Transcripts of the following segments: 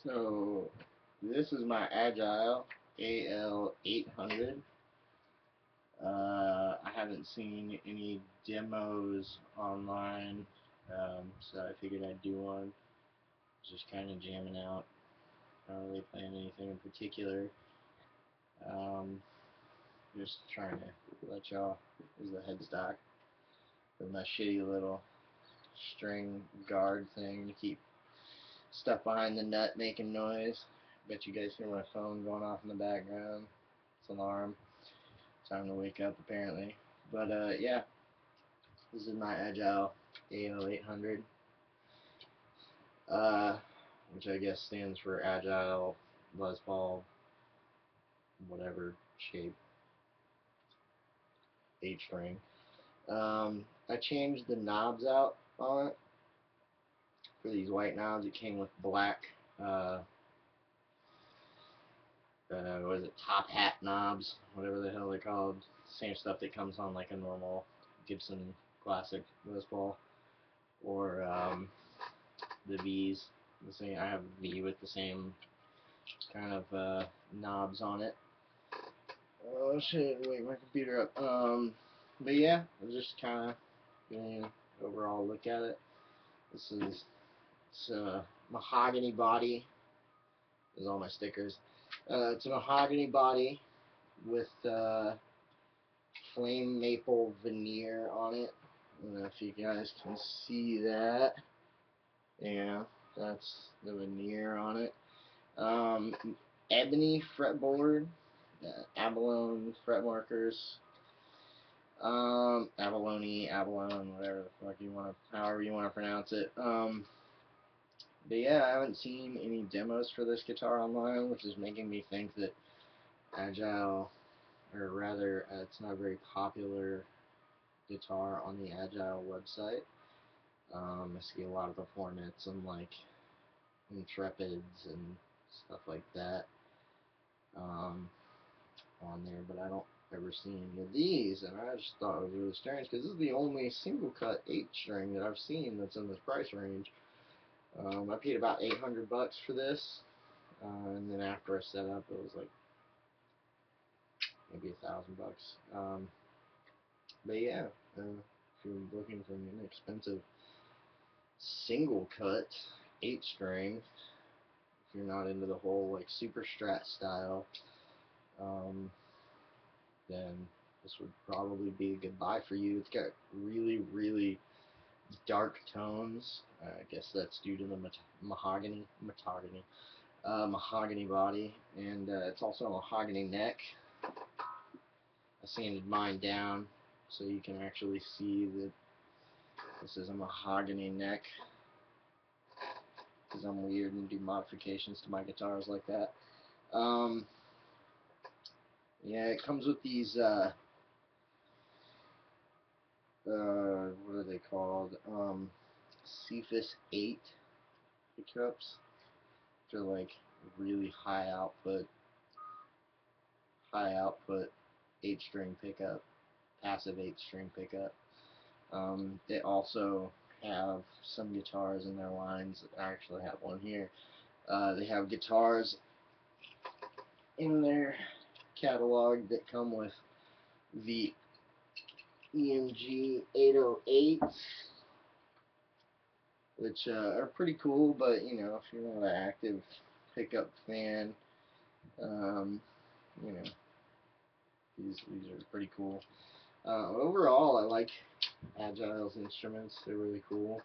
So this is my Agile AL-800. I haven't seen any demos online, so I figured I'd do one. Just kind of jamming out, not really playing anything in particular. Um, just trying to let y'all, here's the headstock with my shitty little string guard thing to keep stuff behind the nut making noise. Bet you guys hear my phone going off in the background. It's an alarm. Time to wake up apparently. But yeah, this is my Agile AL-800. uh, which I guess stands for Agile Les Paul, whatever shape, H string. I changed the knobs out on it for these white knobs. It came with black, uh, what is it, top hat knobs, whatever the hell they're called. Same stuff that comes on like a normal Gibson Classic Les Paul, or the V's. The same. I have a V with the same kind of knobs on it. Oh shit! Wait, my computer up. But yeah, I just kind of getting an overall look at it. This is it's a mahogany body. There's all my stickers. It's a mahogany body with flame maple veneer on it. I don't know if you guys can see that. Yeah, that's the veneer on it. Ebony fretboard, abalone fret markers. Abalone, whatever the fuck you want to, however you want to pronounce it. But yeah, I haven't seen any demos for this guitar online, which is making me think that Agile, or rather, it's not a very popular guitar on the Agile website. I see a lot of the Hornets and like Intrepids and stuff like that on there, but I don't ever see any of these, and I just thought it was really strange because this is the only single cut 8 string that I've seen that's in this price range. I paid about $800 for this, and then after I set up, it was like maybe $1,000. But yeah, if you're looking for an inexpensive single cut 8 string, if you're not into the whole like super strat style, um, then this would probably be a good buy for you. It's got really, really dark tones. I guess that's due to the mahogany body, and it's also a mahogany neck. I sanded mine down so you can actually see that this is a mahogany neck, because I'm weird and do modifications to my guitars like that. Yeah, it comes with these what are they called? Cephas 8 pickups. They're like really high output 8 string pickup, passive 8 string pickup. They also have some guitars in their lines. I actually have one here. They have guitars in their catalog that come with the EMG 808s, which are pretty cool, but you know, if you're not an active pickup fan, you know, these are pretty cool. Overall, I like Agile's instruments. They're really cool.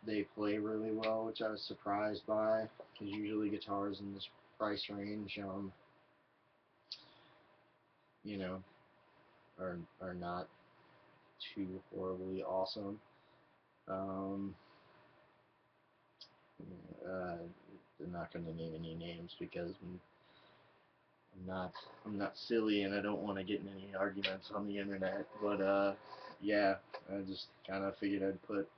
They play really well, which I was surprised by, because usually guitars in this price range, you know, are not too horribly awesome. Um, I'm not going to name any names because I'm not silly and I don't want to get in any arguments on the internet. But yeah, I just kind of figured I'd put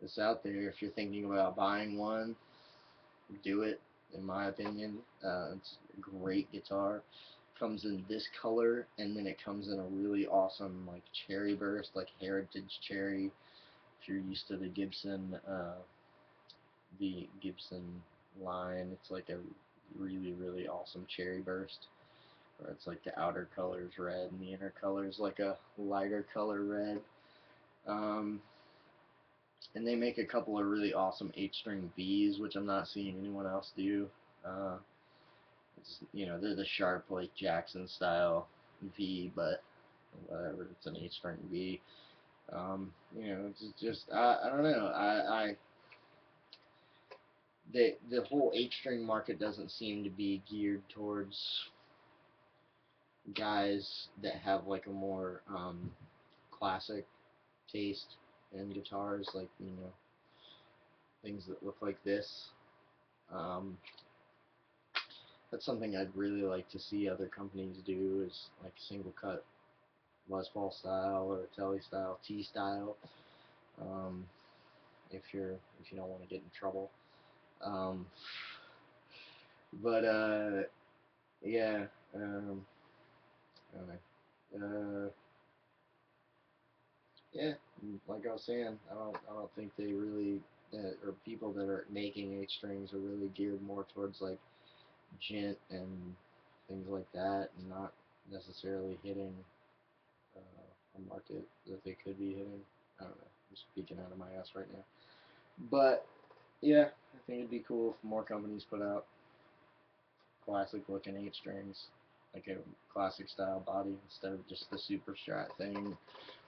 this out there. If you're thinking about buying one, do it. In my opinion, it's a great guitar. Comes in this color, and then it comes in a really awesome like cherry burst, like heritage cherry. If you're used to the Gibson line, it's like a really, really awesome cherry burst, where it's like the outer color's red and the inner color's like a lighter color red. Um, and they make a couple of really awesome 8-string V's, which I'm not seeing anyone else do. Uh, you know, they're the sharp like Jackson style V, but whatever, it's an 8-string V. You know, it's just I don't know. The whole 8-string market doesn't seem to be geared towards guys that have like a more classic taste in guitars, like, you know, things that look like this. Um, that's something I'd really like to see other companies do, is like single cut Les Paul style or Telly style, T style. Um, if you don't want to get in trouble. Um, but yeah, I don't know. Yeah, like I was saying, I don't think they really or people that are making H strings are really geared more towards like gent and things like that, and not necessarily hitting a market that they could be hitting. I don't know. I'm speaking out of my ass right now, but yeah, I think it'd be cool if more companies put out classic looking 8 strings, like a classic style body instead of just the super strat thing,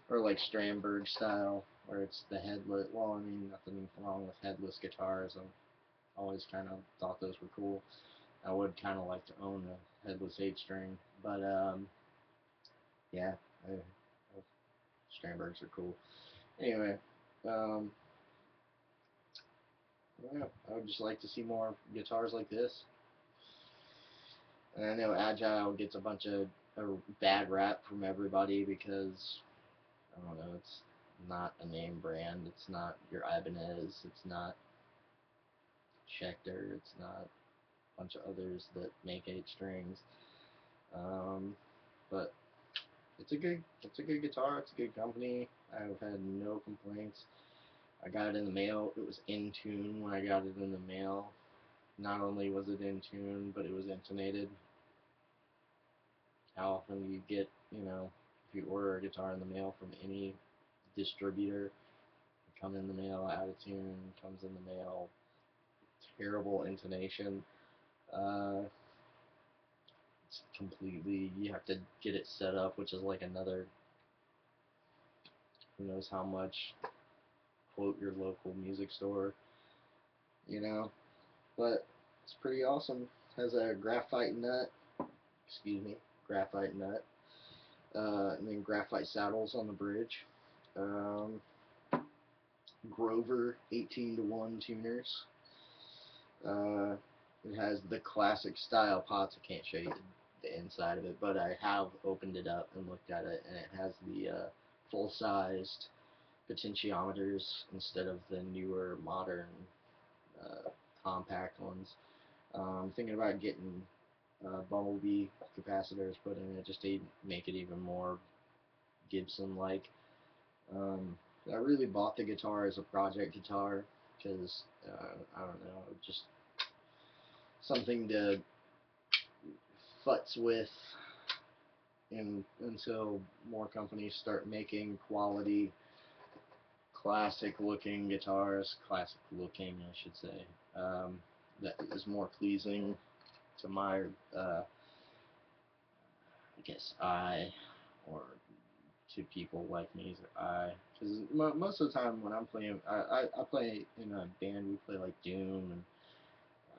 or like Strandberg style, where it's the headless. Well, I mean, nothing wrong with headless guitars. I've always kind of thought those were cool. I would kind of like to own a headless 8 string, but yeah, Strandbergs are cool. Anyway, um, yeah, I would just like to see more guitars like this. And I know Agile gets a bunch of bad rap from everybody because, I don't know, it's not a name brand. It's not your Ibanez. It's not Schecter. It's not a bunch of others that make 8 strings. Um, but it's a good guitar. It's a good company. I've had no complaints. I got it in the mail. It was in tune when I got it in the mail. Not only was it in tune, but it was intonated. How often do you get, if you order a guitar in the mail from any distributor, come in the mail out of tune, comes in the mail, terrible intonation. Uh, it's completely, you have to get it set up, which is like another, who knows how much, quote your local music store, you know. But it's pretty awesome. Has a graphite nut, excuse me, graphite nut, and then graphite saddles on the bridge. Um, Grover 18-to-1 tuners. Uh, it has the classic style pots. I can't show you the inside of it, but I have opened it up and looked at it, and it has the full-sized potentiometers instead of the newer modern compact ones. I'm thinking about getting Bumblebee capacitors put in it just to make it even more Gibson-like. Um, I really bought the guitar as a project guitar because I don't know, just something to futz with until more companies start making quality, classic looking guitars, classic looking, I should say, that is more pleasing to my, I guess, eye, or to people like me's eye. Because most of the time when I'm playing, I play in a band, we play like Doom and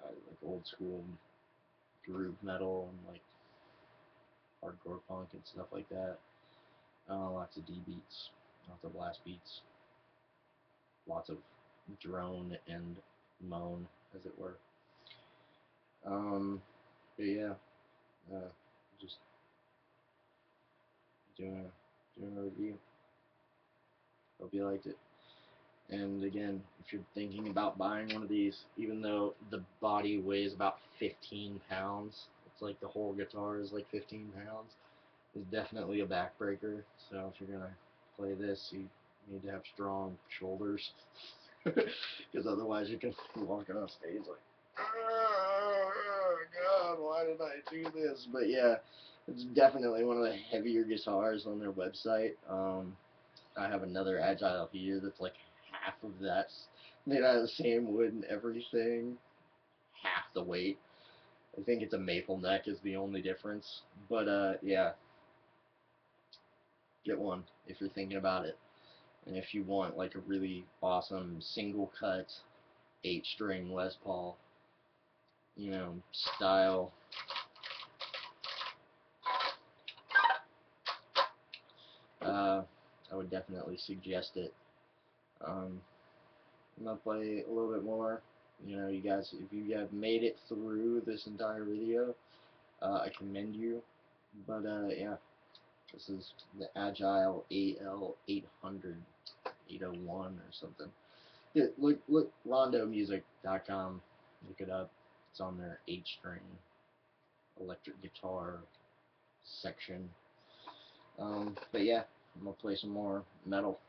like old school groove metal and like hardcore punk and stuff like that. Lots of D beats, lots of blast beats, lots of drone and moan, as it were. But yeah, just doing a review. Hope you liked it. And again, if you're thinking about buying one of these, even though the body weighs about 15 pounds, it's like the whole guitar is like 15 pounds, it's definitely a backbreaker. So if you're gonna play this, you need to have strong shoulders, because otherwise you can walk on stage like, oh God, why did I do this? But yeah, it's definitely one of the heavier guitars on their website. I have another Agile here that's like half of that, made out of the same wood and everything, half the weight. I think it's a maple neck is the only difference. But yeah, get one if you're thinking about it. And if you want like a really awesome single cut 8 string Les Paul, style, I would definitely suggest it. Um, I'm gonna play a little bit more. You know, you guys, if you have made it through this entire video, I commend you. But yeah, this is the Agile AL-800, 801 or something. Yeah, look rondomusic.com. Look it up. It's on their 8-string electric guitar section. But yeah, I'm gonna play some more metal.